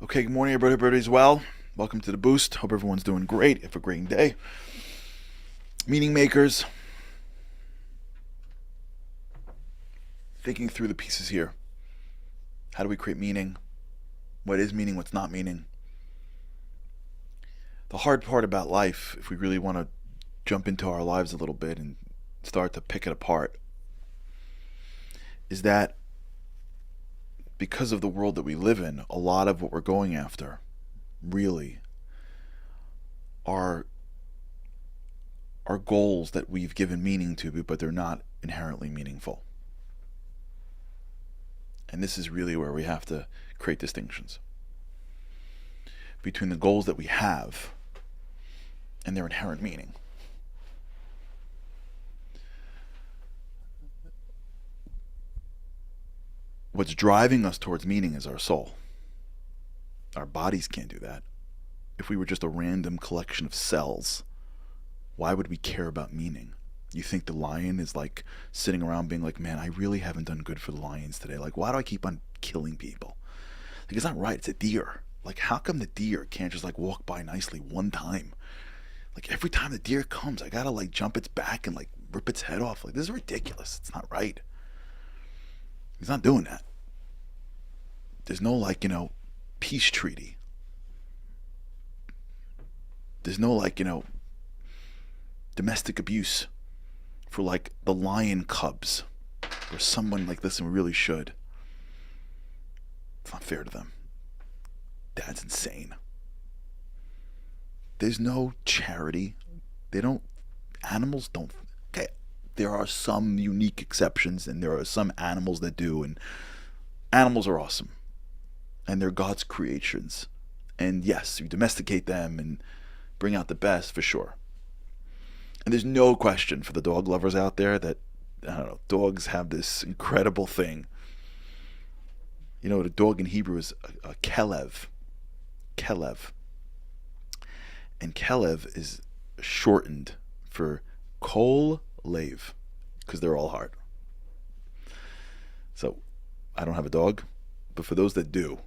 Okay, good morning, everybody. Everybody's well. Welcome to the Boost. Hope everyone's doing great. Have a great day. Meaning makers, thinking through the pieces here. How do we create meaning? What is meaning? What's not meaning? The hard part about life, if we really want to jump into our lives a little bit and start to pick it apart, is that because of the world that we live in, a lot of what we're going after really are goals that we've given meaning to, but they're not inherently meaningful. And this is really where we have to create distinctions between the goals that we have and their inherent meaning. What's driving us towards meaning is our soul. Our bodies can't do that. If we were just a random collection of cells, why would we care about meaning? You think the lion is like sitting around being like, man, I really haven't done good for the lions today. Like, why do I keep on killing people? Like, it's not right. It's a deer. Like, how come the deer can't just like walk by nicely one time? Like, every time the deer comes, I gotta like jump its back and like rip its head off. Like, this is ridiculous. It's not right. He's not doing that. There's no like, peace treaty. There's no like, domestic abuse for like the lion cubs or someone like, listen, we really should. It's not fair to them. Dad's insane. There's no charity. Animals don't. Okay, there are some unique exceptions and there are some animals that do, and animals are awesome. And they're God's creations. And yes, you domesticate them and bring out the best for sure. And there's no question for the dog lovers out there that, I don't know, dogs have this incredible thing. The dog in Hebrew is a kelev. Kelev. And kelev is shortened for kol lev, because they're all hard. So, I don't have a dog, but for those that do,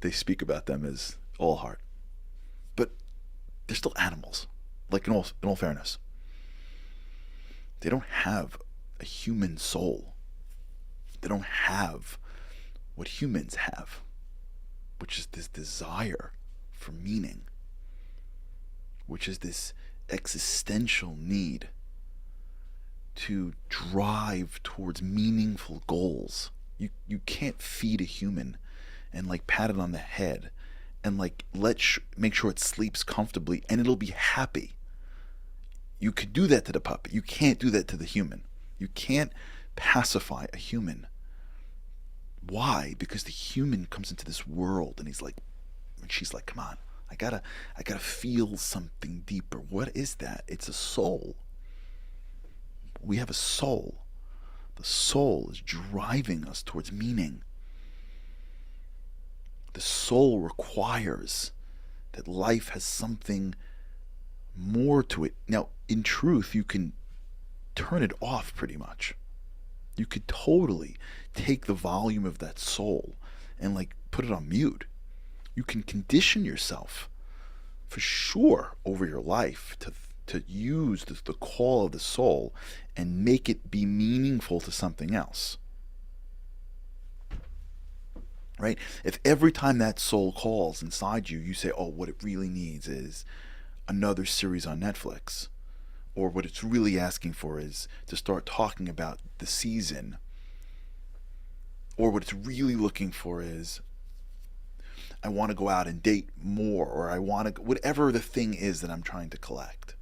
they speak about them as all heart. But they're still animals. Like, in all fairness, they don't have a human soul. They don't have what humans have, which is this desire for meaning, which is this existential need to drive towards meaningful goals. You can't feed a human and like pat it on the head and like make sure it sleeps comfortably and it'll be happy. You could do that to the puppy. You can't do that to the human. You can't pacify a human. Why? Because the human comes into this world and she's like, come on, I gotta feel something deeper. What is that? It's a soul. We have a soul. The soul is driving us towards meaning. The soul requires that life has something more to it. Now, in truth, you can turn it off pretty much. You could totally take the volume of that soul and like put it on mute. You can condition yourself for sure over your life to use the call of the soul and make it be meaningful to something else. Right? If every time that soul calls inside you, you say, oh, what it really needs is another series on Netflix, or what it's really asking for is to start talking about the season, or what it's really looking for is I want to go out and date more, or I want to, whatever the thing is that I'm trying to collect.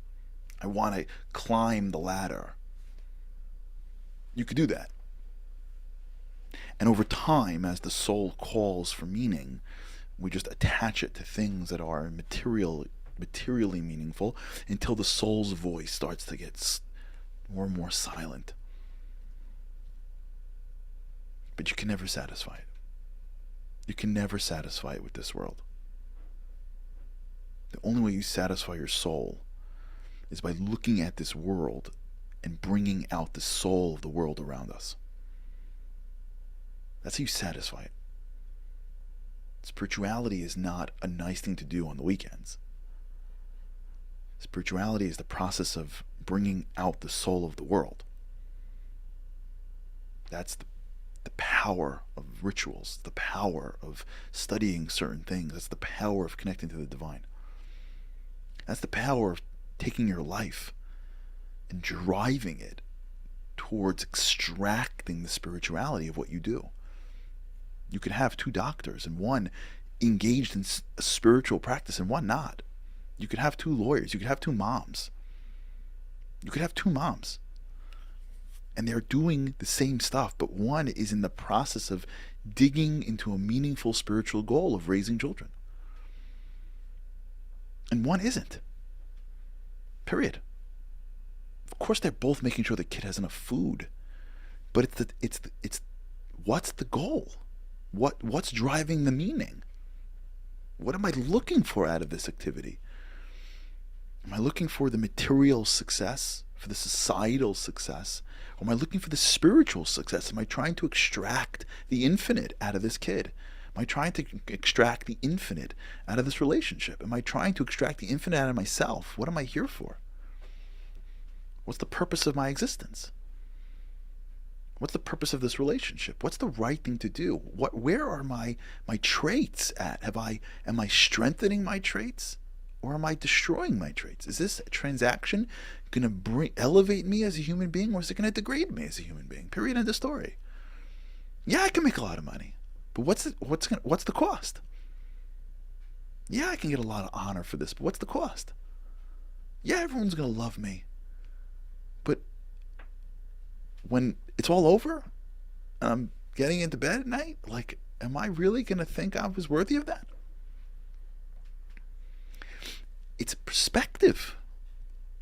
I want to climb the ladder. You could do that. And over time, as the soul calls for meaning, we just attach it to things that are materially meaningful until the soul's voice starts to get more and more silent. But you can never satisfy it. You can never satisfy it with this world. The only way you satisfy your soul is by looking at this world and bringing out the soul of the world around us. That's how you satisfy it. Spirituality is not a nice thing to do on the weekends. Spirituality is the process of bringing out the soul of the world. That's the power of rituals, the power of studying certain things. That's the power of connecting to the divine. That's the power of taking your life and driving it towards extracting the spirituality of what you do. You could have two doctors and one engaged in a spiritual practice and one not. You could have two lawyers. You could have two moms. You could have two moms. And they're doing the same stuff, but one is in the process of digging into a meaningful spiritual goal of raising children. And one isn't. Period. Of course, they're both making sure the kid has enough food, but it's what's the goal? What's driving the meaning? What am I looking for out of this activity? Am I looking for the material success, for the societal success? Or am I looking for the spiritual success? Am I trying to extract the infinite out of this kid? Am I trying to extract the infinite out of this relationship? Am I trying to extract the infinite out of myself? What am I here for? What's the purpose of my existence? What's the purpose of this relationship? What's the right thing to do? Where are my traits at? Am I strengthening my traits? Or am I destroying my traits? Is this transaction going to elevate me as a human being, or is it going to degrade me as a human being? Period. End of story. Yeah, I can make a lot of money, but what's the cost? Yeah, I can get a lot of honor for this, but what's the cost? Yeah, everyone's going to love me, but when it's all over and I'm getting into bed at night, like, am I really going to think I was worthy of that? It's a perspective.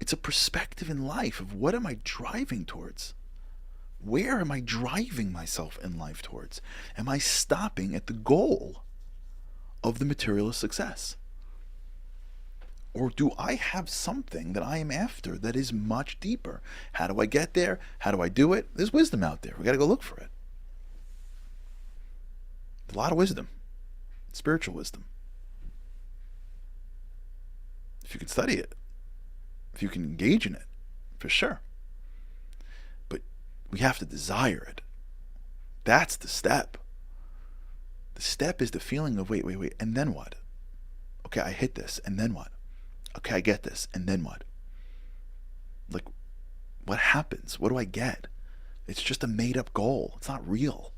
It's a perspective in life of what am I driving towards? Where am I driving myself in life towards? Am I stopping at the goal of the materialist success? Or do I have something that I am after that is much deeper? How do I get there? How do I do it? There's wisdom out there. We got to go look for it. A lot of wisdom, spiritual wisdom. If you can study it, if you can engage in it, for sure. But we have to desire it. That's the step. The step is the feeling of wait, and then what? Okay, I hit this, and then what? Okay, I get this, and then what? Like, what happens? What do I get? It's just a made-up goal. It's not real.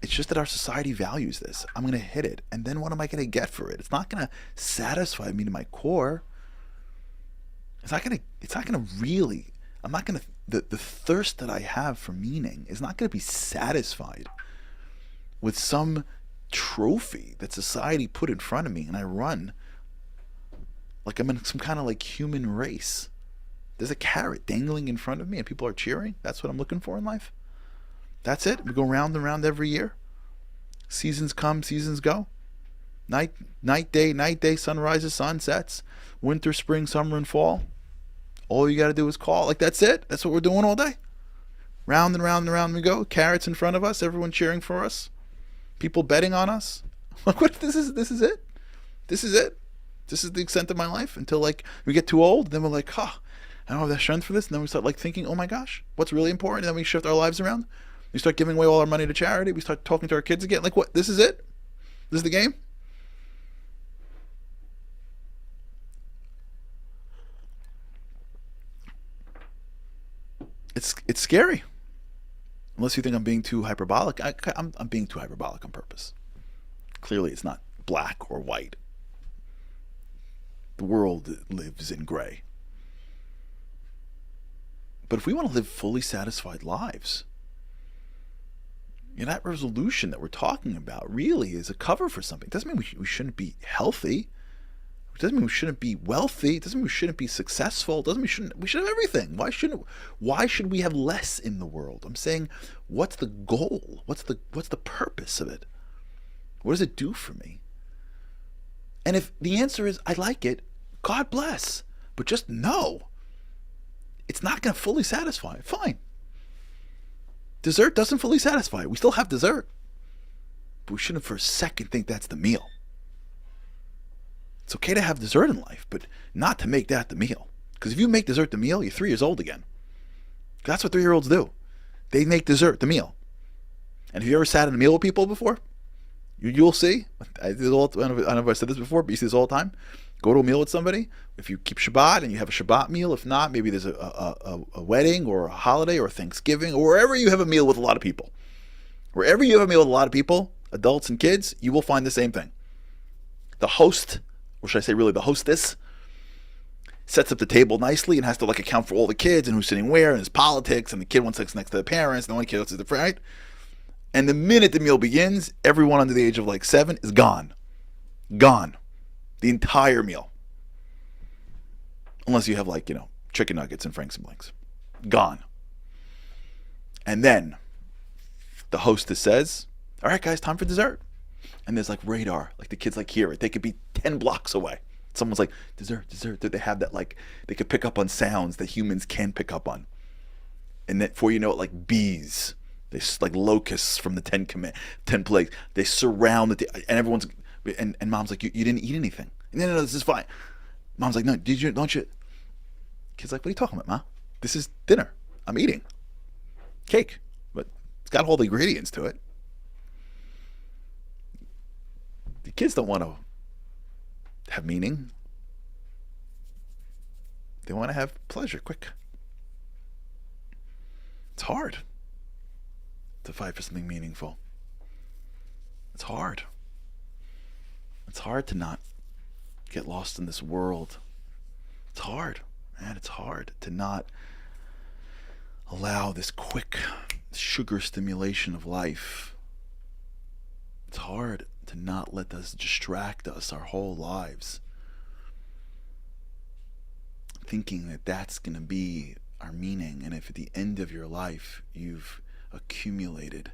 It's just that our society values this. I'm going to hit it, and then what am I going to get for it? It's not going to satisfy me to my core. It's not going to really, I'm not going to, the thirst that I have for meaning is not going to be satisfied with some trophy that society put in front of me and I run like I'm in some kind of like human race. There's a carrot dangling in front of me and people are cheering. That's what I'm looking for in life. That's it. We go round and round every year. Seasons come, seasons go. Night, day, sun rises, sun sets. Winter, spring, summer, and fall. All you got to do is call. Like, that's it. That's what we're doing all day. Round and round and round we go. Carrots in front of us. Everyone cheering for us. People betting on us. Like, what? This is it. This is it. This is the extent of my life until like we get too old. Then we're like, I don't have that strength for this. And then we start like thinking, oh my gosh, what's really important? And then we shift our lives around. We start giving away all our money to charity. We start talking to our kids again. Like, what? This is it? This is the game? It's scary. Unless you think I'm being too hyperbolic. I'm being too hyperbolic on purpose. Clearly, it's not black or white. The world lives in gray. But if we want to live fully satisfied lives, that resolution that we're talking about really is a cover for something. It doesn't mean we shouldn't be healthy. It doesn't mean we shouldn't be wealthy. It doesn't mean we shouldn't be successful. It doesn't mean we should have everything. Why should we have less in the world? I'm saying, what's the goal? What's the purpose of it? What does it do for me? And if the answer is I like it, God bless. But just know it's not going to fully satisfy. Fine. Dessert doesn't fully satisfy. We still have dessert. But we shouldn't for a second think that's the meal. It's okay to have dessert in life, but not to make that the meal. Because if you make dessert the meal, you're 3 years old again. That's what 3-year-olds do. They make dessert the meal. And have you ever sat in a meal with people before? You'll see. I don't know if I said this before, but you see this all the time. Go to a meal with somebody. If you keep Shabbat and you have a Shabbat meal, if not, maybe there's a wedding or a holiday or Thanksgiving or wherever you have a meal with a lot of people. Wherever you have a meal with a lot of people, adults and kids, you will find the same thing. The host, or should I say really the hostess, sets up the table nicely and has to like account for all the kids and who's sitting where and his politics, and the kid wants to sit next to the parents and the one kid wants to sit the right. And the minute the meal begins, everyone under the age of like 7 is gone. Gone. The entire meal. Unless you have like, chicken nuggets and Franks and Blanks. Gone. And then the hostess says, all right, guys, time for dessert. And there's like radar. Like the kids like hear it. They could be 10 blocks away. Someone's like, dessert. They have that like, they could pick up on sounds that humans can pick up on. And then before you know it, like bees, they like locusts from the 10 plagues. They surround and everyone's, and mom's like, you didn't eat anything. No, this is fine. Mom's like, no, don't you? Kid's like, what are you talking about, Ma? This is dinner. I'm eating cake, but it's got all the ingredients to it. The kids don't want to have meaning. They want to have pleasure, quick. It's hard to fight for something meaningful. It's hard. It's hard to not get lost in this world. It's hard, man. It's hard to not allow this quick sugar stimulation of life. It's hard to not let this distract us our whole lives, thinking that that's going to be our meaning. And if at the end of your life you've accumulated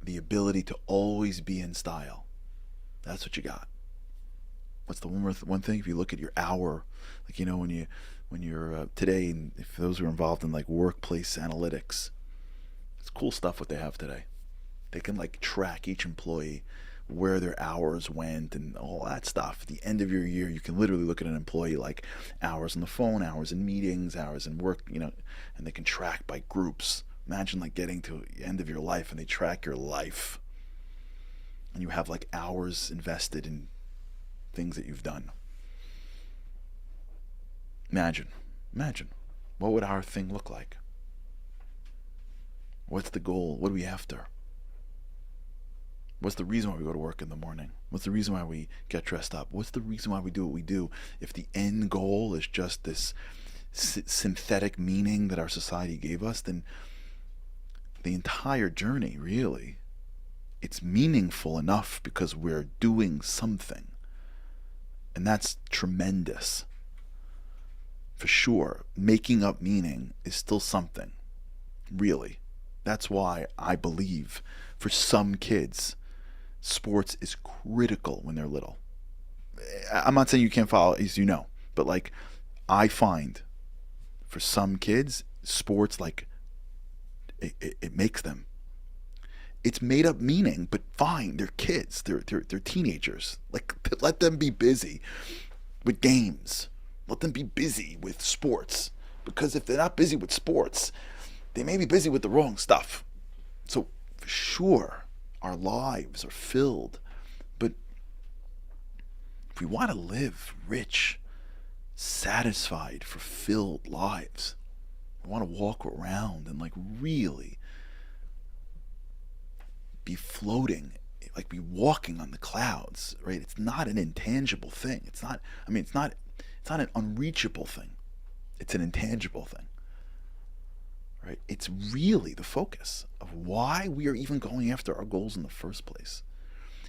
the ability to always be in style, that's what you got. What's the one thing? If you look at your hour, like when you're today, and if those who are involved in like workplace analytics, it's cool stuff what they have today. They can like track each employee, where their hours went and all that stuff. At the end of your year, you can literally look at an employee like hours on the phone, hours in meetings, hours in work, and they can track by groups. Imagine like getting to the end of your life and they track your life. And you have like hours invested in things that you've done. Imagine. What would our thing look like? What's the goal? What are we after? What's the reason why we go to work in the morning? What's the reason why we get dressed up? What's the reason why we do what we do? If the end goal is just this synthetic meaning that our society gave us, then the entire journey, really, it's meaningful enough because we're doing something. And that's tremendous. For sure, making up meaning is still something, really. That's why I believe for some kids, sports is critical when they're little. I'm not saying you can't follow, as you know, but like I find for some kids, sports like it makes them. It's made up meaning, but fine, they're kids, they're teenagers. Like let them be busy with games. Let them be busy with sports, because if they're not busy with sports, they may be busy with the wrong stuff. So for sure, our lives are filled, but if we want to live rich, satisfied, fulfilled lives, we want to walk around and like really be floating, like be walking on the clouds, right? It's not an intangible thing. It's not an unreachable thing. It's an intangible thing. Right? It's really the focus of why we are even going after our goals in the first place.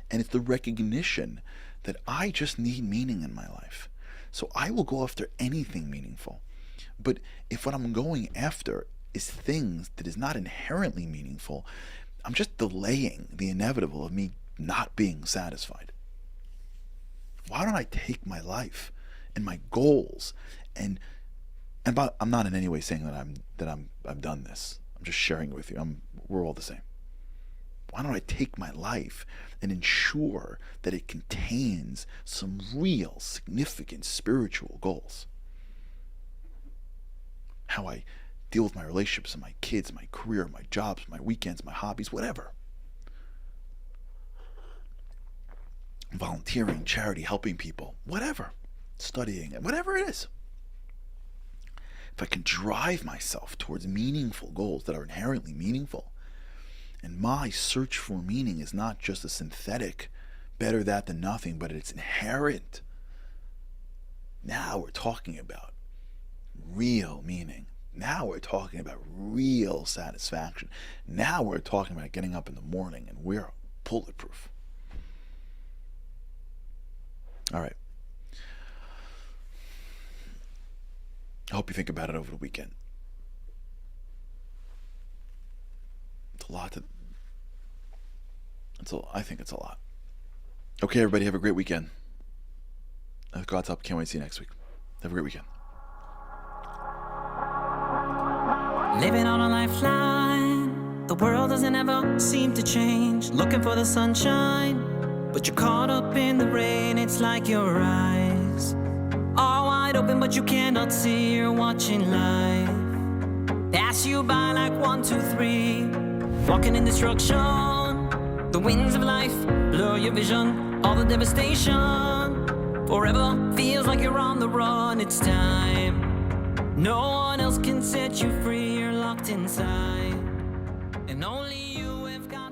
And it's the recognition that I just need meaning in my life. So I will go after anything meaningful. But if what I'm going after is things that is not inherently meaningful, I'm just delaying the inevitable of me not being satisfied. Why don't I take my life and my goals and I'm not in any way saying that I've done this. I'm just sharing it with you. We're all the same. Why don't I take my life and ensure that it contains some real significant spiritual goals? How I deal with my relationships and my kids, my career, my jobs, my weekends, my hobbies, whatever. Volunteering, charity, helping people, whatever. Studying, whatever it is. If I can drive myself towards meaningful goals that are inherently meaningful, and my search for meaning is not just a synthetic, better that than nothing, but it's inherent. Now we're talking about real meaning. Now we're talking about real satisfaction. Now we're talking about getting up in the morning and we're bulletproof. All right. I hope you think about it over the weekend. It's a lot I think it's a lot. Okay, everybody, have a great weekend. With God's help, can't wait to see you next week. Have a great weekend. Living on a lifeline, the world doesn't ever seem to change. Looking for the sunshine, but you're caught up in the rain. It's like your eyes are wide open, but you cannot see. You're watching life pass you by like 1, 2, 3. Walking in destruction, the winds of life blur your vision. All the devastation forever feels like you're on the run. It's time. No one else can set you free. You're locked inside, and only you have got